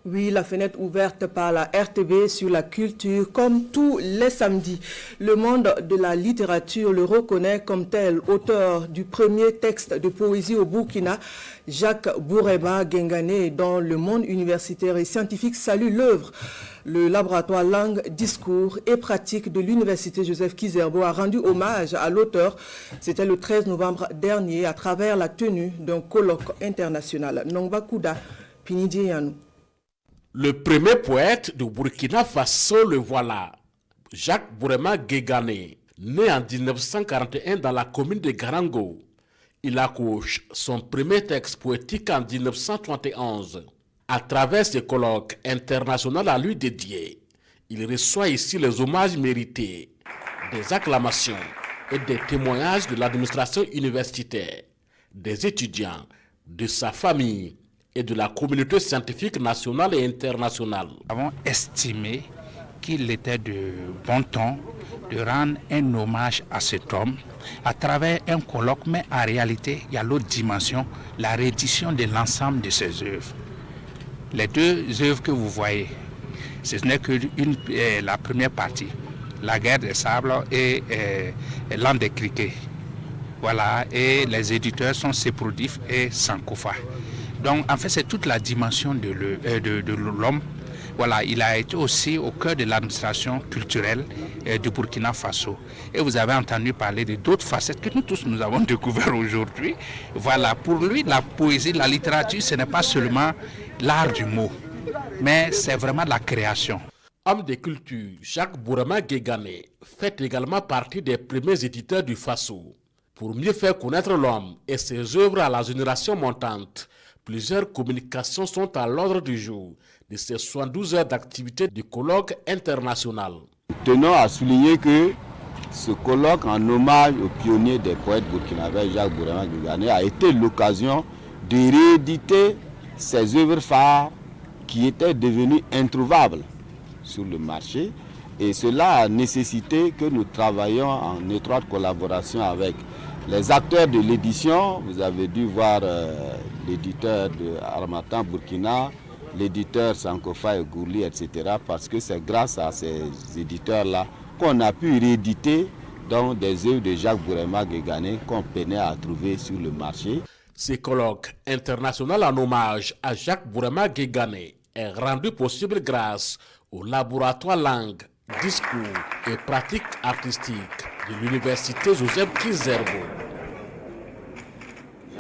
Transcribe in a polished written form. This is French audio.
Oui, la fenêtre ouverte par la RTB sur la culture, comme tous les samedis. Le monde de la littérature le reconnaît comme tel. Auteur du premier texte de poésie au Burkina, Jacques Bourema Guengane, dont le monde universitaire et scientifique salue l'œuvre. Le laboratoire langue, discours et pratique de l'université Joseph Kizerbo a rendu hommage à l'auteur. C'était le 13 novembre dernier à travers la tenue d'un colloque international. Nongba Kouda, Pinidieyanou. Le premier poète de Burkina Faso, le voilà, Jacques Bourema Guengane, né en 1941 dans la commune de Garango. Il accouche son premier texte poétique en 1971. À travers ce colloque international à lui dédié, il reçoit ici les hommages mérités, des acclamations et des témoignages de l'administration universitaire, des étudiants, de sa famille et de la communauté scientifique nationale et internationale. Nous avons estimé qu'il était de bon ton de rendre un hommage à cet homme à travers un colloque, mais en réalité, il y a l'autre dimension, la réédition de l'ensemble de ses œuvres. Les deux œuvres que vous voyez, ce n'est que la première partie, La guerre des sables et L'an des criquets. Voilà, et les éditeurs sont Seprodif et Sankofa. Donc, en fait, c'est toute la dimension de l'homme. Voilà, il a été aussi au cœur de l'administration culturelle du Burkina Faso. Et vous avez entendu parler de d'autres facettes que nous tous nous avons découvertes aujourd'hui. Voilà, pour lui, la poésie, la littérature, ce n'est pas seulement l'art du mot, mais c'est vraiment la création. Homme de culture, Jacques Bourema Guengane fait également partie des premiers éditeurs du Faso. Pour mieux faire connaître l'homme et ses œuvres à la génération montante, plusieurs communications sont à l'ordre du jour de ces 72 heures d'activité du colloque international. Tenons à souligner que ce colloque en hommage au pionnier des poètes burkinabés, Jacques Bourema Guengane, a été l'occasion de rééditer ses œuvres phares qui étaient devenues introuvables sur le marché. Et cela a nécessité que nous travaillions en étroite collaboration avec les acteurs de l'édition. Vous avez dû voir l'éditeur de Harmattan Burkina, l'éditeur Sankofa et Gourli, etc. Parce que c'est grâce à ces éditeurs-là qu'on a pu rééditer donc, des œuvres de Jacques Bourema Guengane qu'on peinait à trouver sur le marché. Ce colloque international en hommage à Jacques Bourema Guengane est rendu possible grâce au laboratoire langue, discours et pratiques artistiques de l'université Joseph Kizerbo.